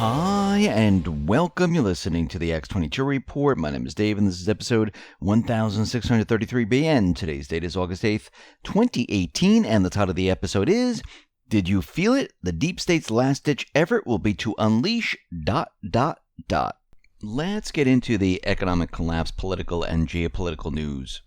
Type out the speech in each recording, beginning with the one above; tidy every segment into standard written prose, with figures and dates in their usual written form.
Hi, and welcome. You're listening to the X22 Report. My name is Dave, and this is episode 1633B, and today's date is August 8th, 2018, and the title of the episode is, Did You Feel It? The Deep State's last-ditch effort will be to unleash... Let's get into the economic collapse, political and geopolitical news.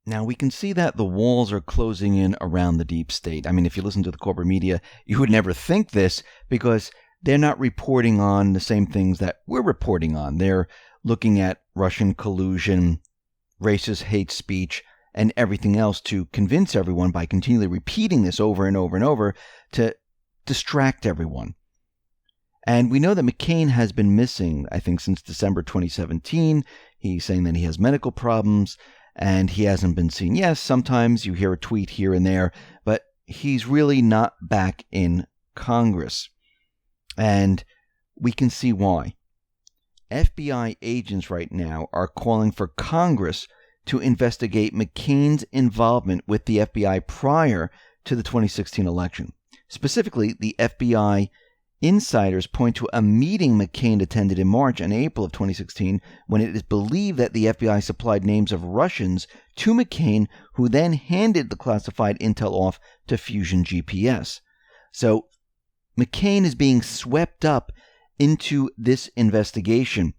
Now, we can see that the walls are closing in around the deep state. I mean, if you listen to the corporate media, you would never think this because they're not reporting on the same things that we're reporting on. They're looking at Russian collusion, racist hate speech, and everything else to convince everyone by continually repeating this over and over and over to distract everyone. And we know that McCain has been missing, I think, since December 2017. He's saying that he has medical problems and he hasn't been seen. Yes, sometimes you hear a tweet here and there, but he's really not back in Congress. And we can see why. FBI agents right now are calling for Congress to investigate McCain's involvement with the FBI prior to the 2016 election. Specifically, the FBI insiders point to a meeting McCain attended in March and April of 2016 when it is believed that the FBI supplied names of Russians to McCain, who then handed the classified intel off to Fusion GPS. So McCain is being swept up into this investigation,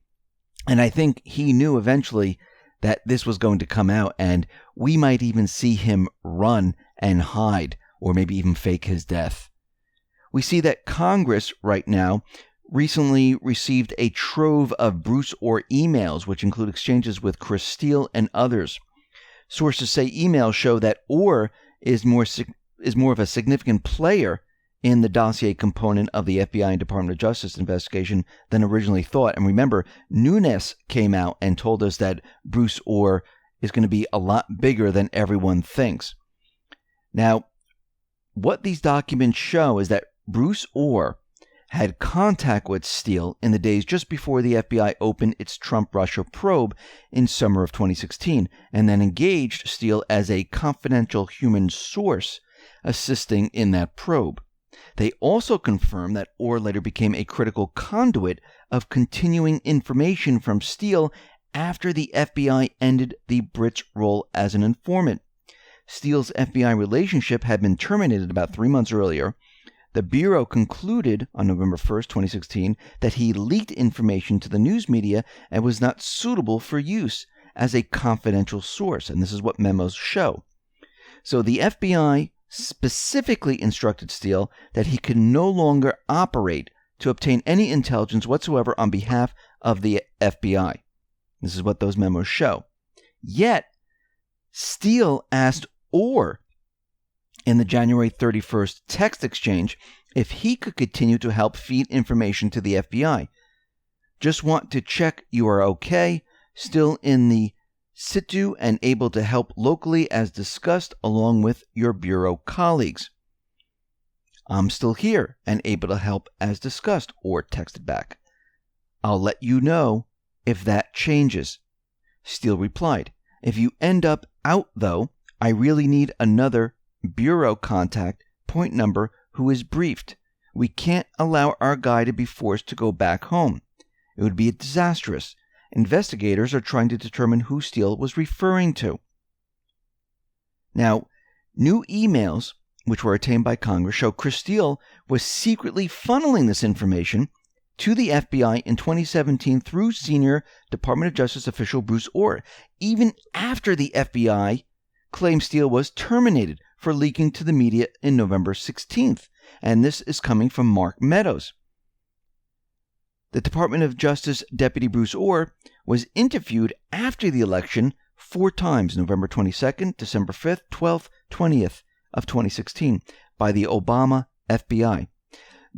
and I think he knew eventually that this was going to come out, and we might even see him run and hide, or maybe even fake his death. We see that Congress right now recently received a trove of Bruce Ohr emails, which include exchanges with Chris Steele and others. Sources say emails show that Ohr is more of a significant player in the dossier component of the FBI and Department of Justice investigation than originally thought. And remember, Nunes came out and told us that Bruce Ohr is going to be a lot bigger than everyone thinks. Now, what these documents show is that Bruce Ohr had contact with Steele in the days just before the FBI opened its Trump-Russia probe in summer of 2016, and then engaged Steele as a confidential human source assisting in that probe. They also confirmed that Ohr later became a critical conduit of continuing information from Steele after the FBI ended the Brit's role as an informant. Steele's FBI relationship had been terminated about 3 months earlier. The Bureau concluded on November 1st, 2016, that he leaked information to the news media and was not suitable for use as a confidential source, and this is what memos show. So the FBI specifically instructed Steele that he could no longer operate to obtain any intelligence whatsoever on behalf of the FBI. This is what those memos show. Yet, Steele asked Ohr in the January 31st text exchange if he could continue to help feed information to the FBI. Just want to check you are okay, still in the situ and able to help locally as discussed along with your Bureau colleagues. I'm still here and able to help as discussed, Ohr texted back. I'll let you know if that changes. Steele replied, if you end up out though, I really need another Bureau contact, point number, who is briefed. We can't allow our guy to be forced to go back home. It would be disastrous. Investigators are trying to determine who Steele was referring to. Now, new emails, which were obtained by Congress, show Chris Steele was secretly funneling this information to the FBI in 2017 through senior Department of Justice official Bruce Ohr, even after the FBI claimed Steele was terminated for leaking to the media in November 16th, and this is coming from Mark Meadows. The Department of Justice Deputy Bruce Ohr was interviewed after the election 4 times, November 22nd, December 5th, 12th, 20th of 2016, by the Obama FBI.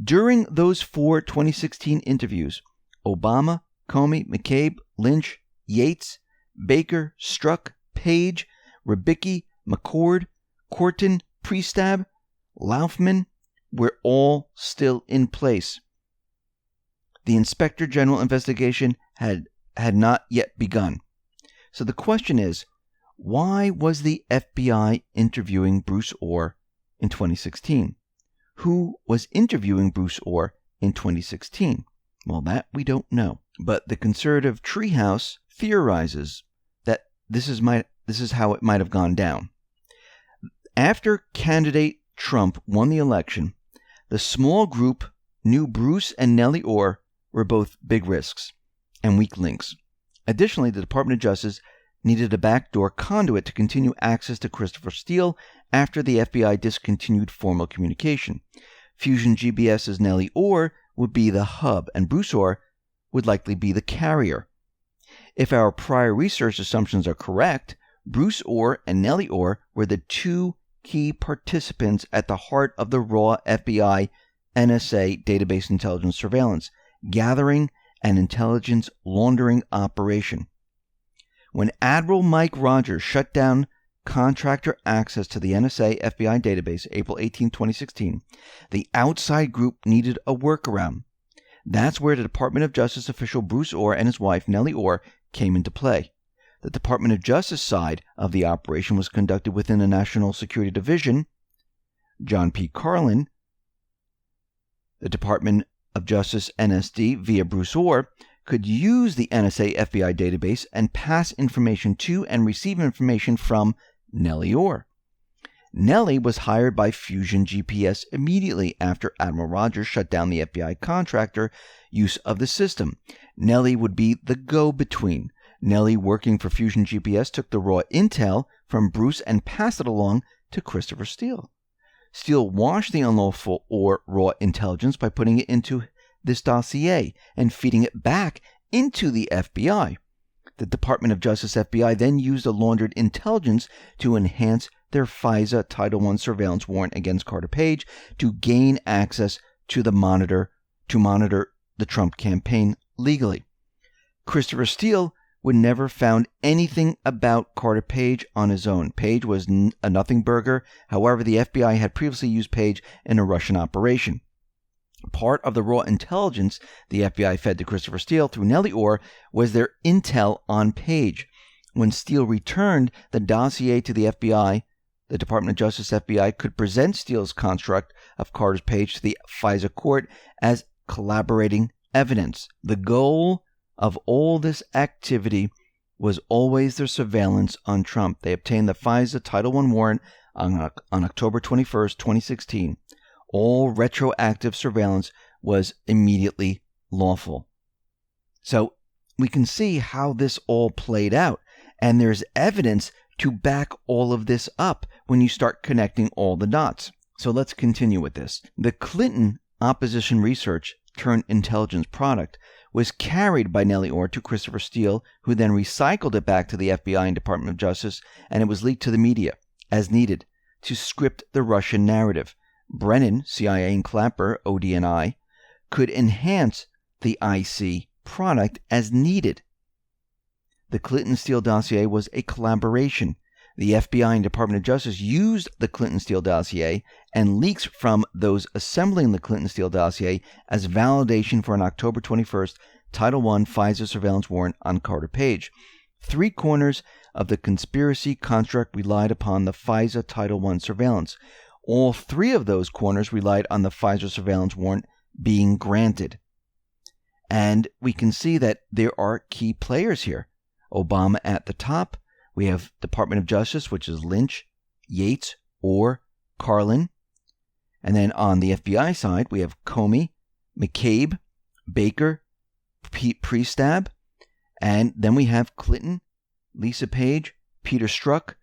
During those 4 2016 interviews, Obama, Comey, McCabe, Lynch, Yates, Baker, Strzok, Page, Rybicki, McCord, Corton, Priestab, Laufman were all still in place. The Inspector General investigation had not yet begun. So the question is, why was the FBI interviewing Bruce Ohr in 2016? Who was interviewing Bruce Ohr in 2016? Well, that we don't know. But the conservative treehouse theorizes that this is how it might have gone down. After candidate Trump won the election, the small group knew Bruce and Nellie Ohr were both big risks and weak links. Additionally, the Department of Justice needed a backdoor conduit to continue access to Christopher Steele after the FBI discontinued formal communication. Fusion GBS's Nellie Ohr would be the hub, and Bruce Ohr would likely be the carrier. If our prior research assumptions are correct, Bruce Ohr and Nellie Ohr were the two key participants at the heart of the raw FBI NSA database intelligence surveillance, gathering and intelligence laundering operation. When Admiral Mike Rogers shut down contractor access to the NSA FBI database April 18, 2016, the outside group needed a workaround. That's where the Department of Justice official Bruce Ohr and his wife Nellie Ohr came into play. The Department of Justice side of the operation was conducted within the National Security Division. John P. Carlin, the Department of Justice NSD via Bruce Ohr, could use the NSA FBI database and pass information to and receive information from Nellie Ohr. Nellie was hired by Fusion GPS immediately after Admiral Rogers shut down the FBI contractor use of the system. Nellie would be the go-between. Nellie, working for Fusion GPS, took the raw intel from Bruce and passed it along to Christopher Steele. Steele washed the unlawful or raw intelligence by putting it into this dossier and feeding it back into the FBI. The Department of Justice FBI then used the laundered intelligence to enhance their FISA Title I surveillance warrant against Carter Page to gain access to monitor the Trump campaign legally. Christopher Steele would never found anything about Carter Page on his own. Page was a nothing burger. However, the FBI had previously used Page in a Russian operation. Part of the raw intelligence the FBI fed to Christopher Steele through Nellie Ohr was their intel on Page. When Steele returned the dossier to the FBI, the Department of Justice FBI could present Steele's construct of Carter's Page to the FISA court as collaborating evidence. The goal of all this activity was always their surveillance on Trump. They obtained the FISA Title I warrant on October 21st, 2016. All retroactive surveillance was immediately lawful. So we can see how this all played out, and there's evidence to back all of this up when you start connecting all the dots. So let's continue with this. The Clinton opposition research turned intelligence product was carried by Nellie Ohr to Christopher Steele, who then recycled it back to the FBI and Department of Justice, and it was leaked to the media as needed to script the Russian narrative. Brennan, CIA and Clapper, ODNI, could enhance the IC product as needed. The Clinton-Steele dossier was a collaboration. The FBI and Department of Justice used the Clinton-Steele dossier and leaks from those assembling the Clinton-Steele dossier as validation for an October 21st Title I FISA surveillance warrant on Carter Page. Three corners of the conspiracy construct relied upon the FISA Title I surveillance. All three of those corners relied on the FISA surveillance warrant being granted. And we can see that there are key players here. Obama at the top. We have Department of Justice, which is Lynch, Yates, Ohr, Carlin. And then on the FBI side, we have Comey, McCabe, Baker, Priestab. And then we have Clinton, Lisa Page, Peter Strzok,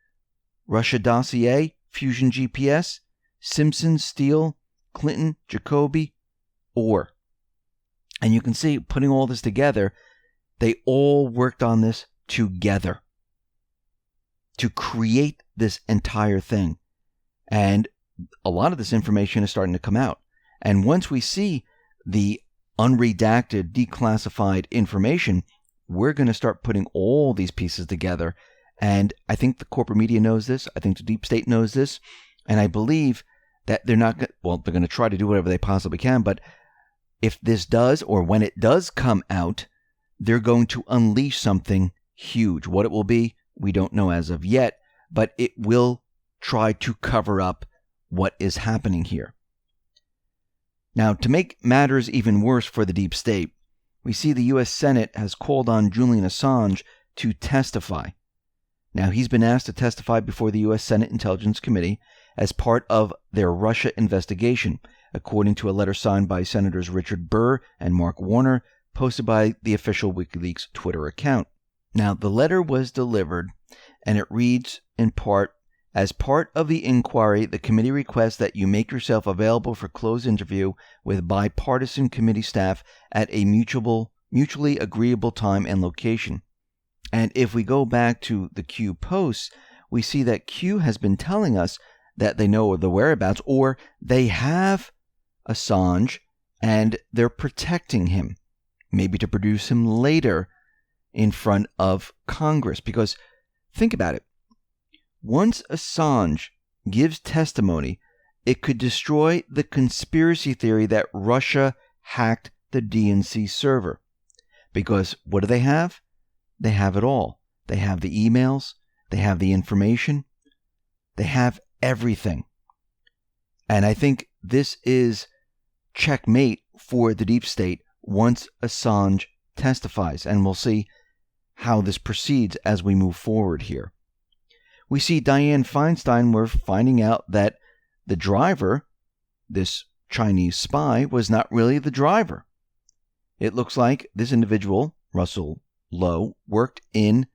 Russia Dossier, Fusion GPS, Simpson, Steele, Clinton, Jacoby, Ohr. And you can see, putting all this together, they all worked on this together to create this entire thing. And a lot of this information is starting to come out. And once we see the unredacted, declassified information, we're going to start putting all these pieces together. And I think the corporate media knows this. I think the deep state knows this. And I believe that they're not going they're going to try to do whatever they possibly can. But if this does, or when it does come out, they're going to unleash something huge. What it will be, we don't know as of yet, but it will try to cover up what is happening here. Now, to make matters even worse for the deep state, we see the U.S. Senate has called on Julian Assange to testify. Now, he's been asked to testify before the U.S. Senate Intelligence Committee as part of their Russia investigation, according to a letter signed by Senators Richard Burr and Mark Warner, posted by the official WikiLeaks Twitter account. Now, the letter was delivered, and it reads in part, "As part of the inquiry, the committee requests that you make yourself available for closed interview with bipartisan committee staff at a mutually agreeable time and location." And if we go back to the Q posts, we see that Q has been telling us that they know the whereabouts, or they have Assange and they're protecting him, maybe to produce him later in front of Congress. Because think about it. Once Assange gives testimony, it could destroy the conspiracy theory that Russia hacked the DNC server. Because what do they have? They have it all. They have the emails. They have the information. They have everything. And I think this is checkmate for the deep state once Assange testifies. And we'll see how this proceeds as we move forward here. We see Dianne Feinstein, we're finding out that the driver, this Chinese spy, was not really the driver. It looks like this individual, Russell Lowe, worked in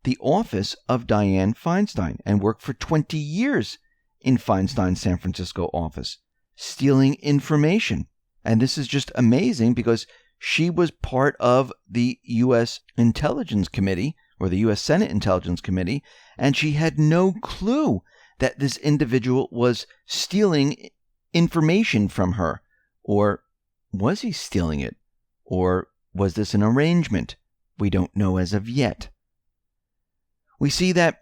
the office of Dianne Feinstein and worked for 20 years in Feinstein's San Francisco office, stealing information. And this is just amazing because she was part of the U.S. Intelligence Committee, or the U.S. Senate Intelligence Committee, and she had no clue that this individual was stealing information from her. Or was he stealing it? Or was this an arrangement? We don't know as of yet. We see that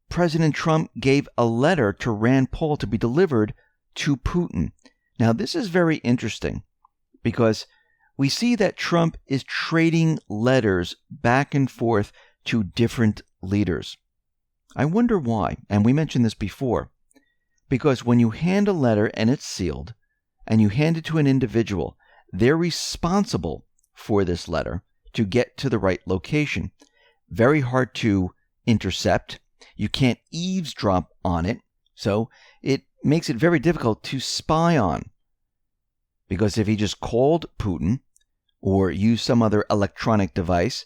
President Trump gave a letter to Rand Paul to be delivered to Putin. Now, this is very interesting because we see that Trump is trading letters back and forth to different leaders. I wonder why, and we mentioned this before, because when you hand a letter and it's sealed, and you hand it to an individual, they're responsible for this letter to get to the right location. Very hard to intercept. You can't eavesdrop on it, so it makes it very difficult to spy on. Because if he just called Putin or used some other electronic device,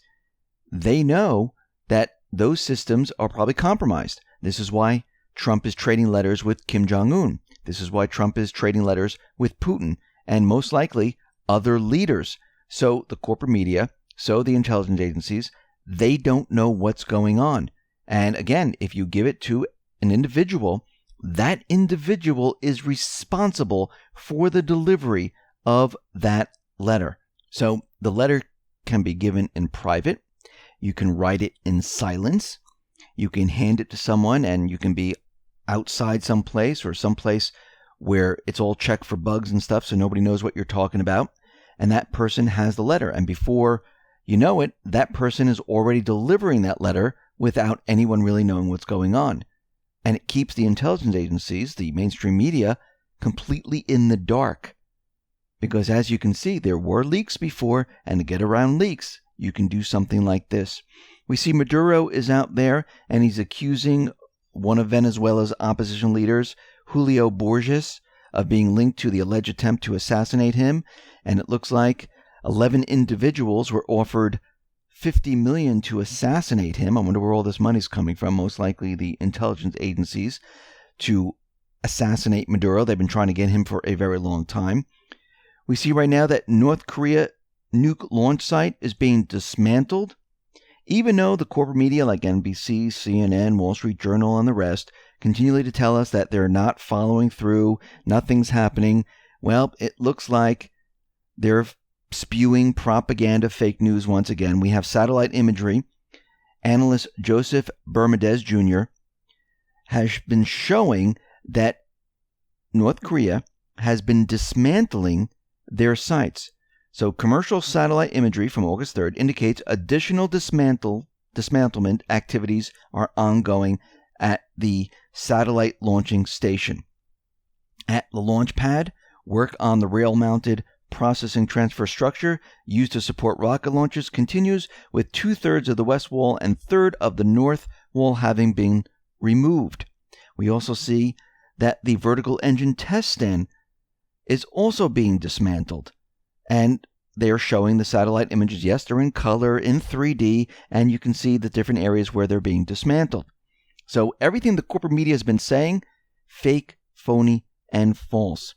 they know that those systems are probably compromised. This is why Trump is trading letters with Kim Jong-un. This is why Trump is trading letters with Putin and most likely other leaders. So the corporate media, so the intelligence agencies, they don't know what's going on. And again, if you give it to an individual, that individual is responsible for the delivery of that letter. So the letter can be given in private. You can write it in silence. You can hand it to someone and you can be outside someplace or someplace where it's all checked for bugs and stuff so nobody knows what you're talking about. And that person has the letter. And before you know it, that person is already delivering that letter without anyone really knowing what's going on. And it keeps the intelligence agencies, the mainstream media, completely in the dark. Because as you can see, there were leaks before, and to get around leaks, you can do something like this. We see Maduro is out there, and he's accusing one of Venezuela's opposition leaders, Julio Borges, of being linked to the alleged attempt to assassinate him. And it looks like 11 individuals were offered $50 million to assassinate him. I wonder where all this money's coming from. Most likely the intelligence agencies to assassinate Maduro. They've been trying to get him for a very long time. We see right now that North Korea nuke launch site is being dismantled, even though the corporate media like NBC, CNN, Wall Street Journal, and the rest continually to tell us that they're not following through, nothing's happening. Well, it looks like they're spewing propaganda, fake news once again. We have satellite imagery. Analyst Joseph Bermudez Jr. has been showing that North Korea has been dismantling their sites. So commercial satellite imagery from August 3rd indicates additional dismantlement activities are ongoing at the satellite launching station. At the launch pad, Work on the rail-mounted processing transfer structure used to support rocket launches continues, with 2/3 of the west wall and 1/3 of the north wall having been removed. We also see that the vertical engine test stand is also being dismantled. And they are showing the satellite images. Yes, they're in color, in 3D, and you can see the different areas where they're being dismantled. So everything the corporate media has been saying, fake, phony, and false.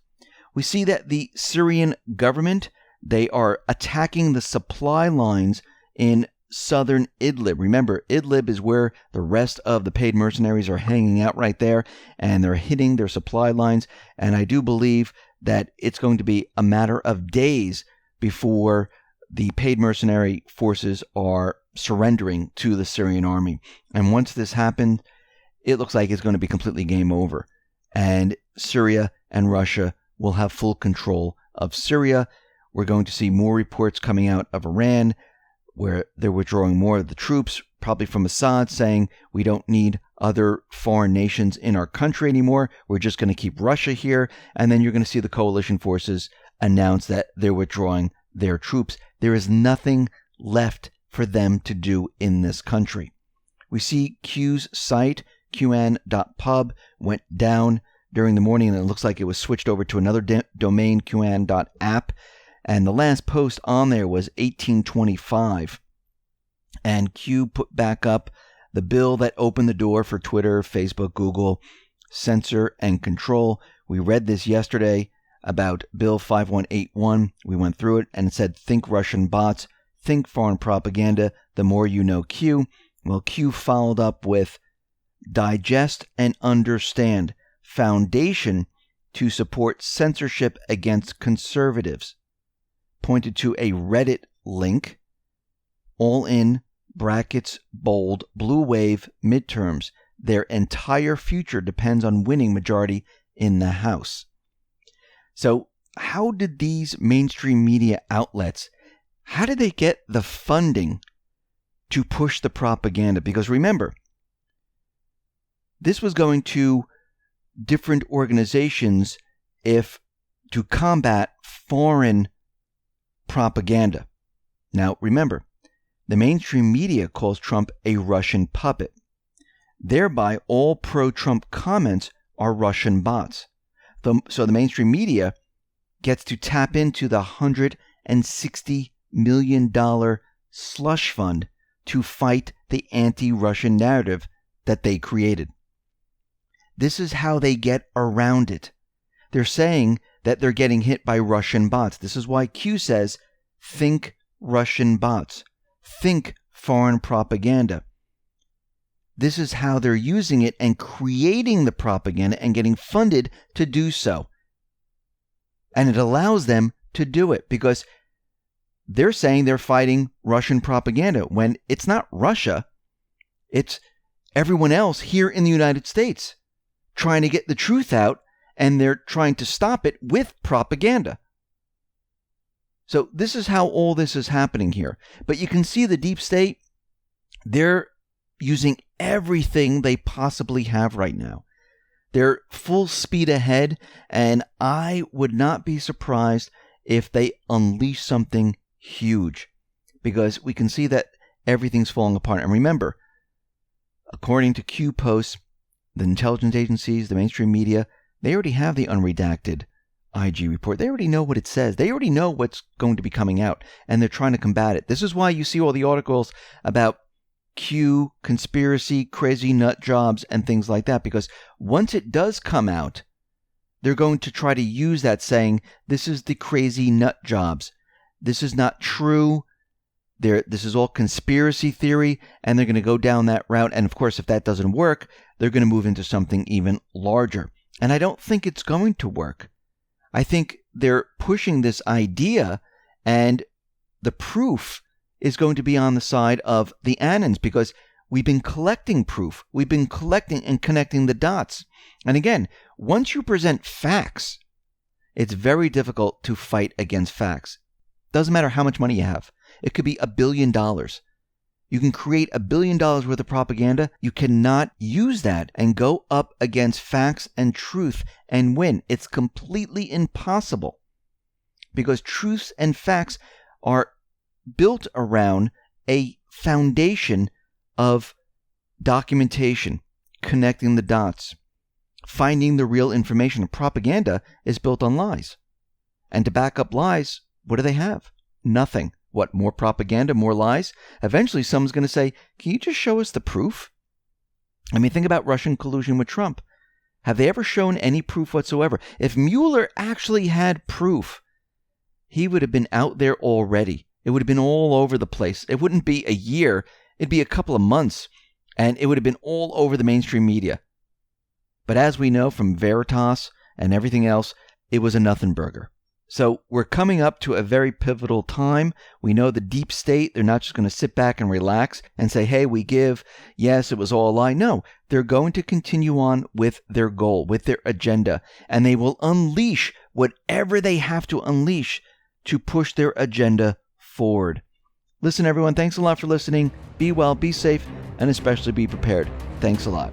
We see that the Syrian government, they are attacking the supply lines in southern Idlib. Remember, Idlib is where the rest of the paid mercenaries are hanging out right there, and they're hitting their supply lines. And I do believe that it's going to be a matter of days before the paid mercenary forces are surrendering to the Syrian army. And once this happens, it looks like it's going to be completely game over. And Syria and Russia will have full control of Syria. We're going to see more reports coming out of Iran, where they're withdrawing more of the troops, probably from Assad, saying we don't need other foreign nations in our country anymore. We're just going to keep Russia here. And then you're going to see the coalition forces announce that they're withdrawing their troops. There is nothing left for them to do in this country. We see Q's site, qan.pub, went down during the morning, and it looks like it was switched over to another domain, qan.app. And the last post on there was 1825. And Q put back up the bill that opened the door for Twitter, Facebook, Google, censor and control. We read this yesterday about Bill 5181. We went through it and it said, think Russian bots, think foreign propaganda, the more you know Q. Well, Q followed up with digest and understand, foundation to support censorship against conservatives. Pointed to a Reddit link, all in brackets, bold, blue wave, midterms. Their entire future depends on winning majority in the House. So how did these mainstream media outlets, how did they get the funding to push the propaganda? Because remember, this was going to different organizations to combat foreign propaganda. Now, remember, the mainstream media calls Trump a Russian puppet. Thereby, all pro-Trump comments are Russian bots. So the mainstream media gets to tap into the $160 million slush fund to fight the anti-Russian narrative that they created. This is how they get around it. They're saying that they're getting hit by Russian bots. This is why Q says, think Russian bots. Think foreign propaganda. This is how they're using it and creating the propaganda and getting funded to do so. And it allows them to do it because they're saying they're fighting Russian propaganda when it's not Russia. It's everyone else here in the United States trying to get the truth out, and they're trying to stop it with propaganda. So this is how all this is happening here. But you can see the deep state, they're using everything they possibly have right now. They're full speed ahead, and I would not be surprised if they unleash something huge, because we can see that everything's falling apart. And remember, according to Q posts, the intelligence agencies, the mainstream media, they already have the unredacted IG report. They already know what it says. They already know what's going to be coming out, and they're trying to combat it. This is why you see all the articles about Q, conspiracy, crazy nut jobs, and things like that, because once it does come out, they're going to try to use that saying, this is the crazy nut jobs. This is not true. This is all conspiracy theory, and they're going to go down that route. And of course, if that doesn't work, they're going to move into something even larger. And I don't think it's going to work. I think they're pushing this idea, and the proof is going to be on the side of the Annans, because we've been collecting proof. We've been collecting and connecting the dots. And again, once you present facts, it's very difficult to fight against facts. Doesn't matter how much money you have. It could be $1 billion. You can create $1 billion worth of propaganda. You cannot use that and go up against facts and truth and win. It's completely impossible, because truths and facts are built around a foundation of documentation, connecting the dots, finding the real information. Propaganda is built on lies. And to back up lies, what do they have? Nothing. What, more propaganda, more lies? Eventually someone's going to say, can you just show us the proof? I mean, think about Russian collusion with Trump. Have they ever shown any proof whatsoever? If Mueller actually had proof, he would have been out there already. It would have been all over the place. It wouldn't be a year. It'd be a couple of months, and it would have been all over the mainstream media. But as we know from Veritas and everything else, it was a nothing burger. So we're coming up to a very pivotal time. We know the deep state, they're not just going to sit back and relax and say, hey, we give. Yes, it was all a lie. No, they're going to continue on with their goal, with their agenda, and they will unleash whatever they have to unleash to push their agenda forward. Listen, everyone, thanks a lot for listening. Be well, be safe, and especially be prepared. Thanks a lot.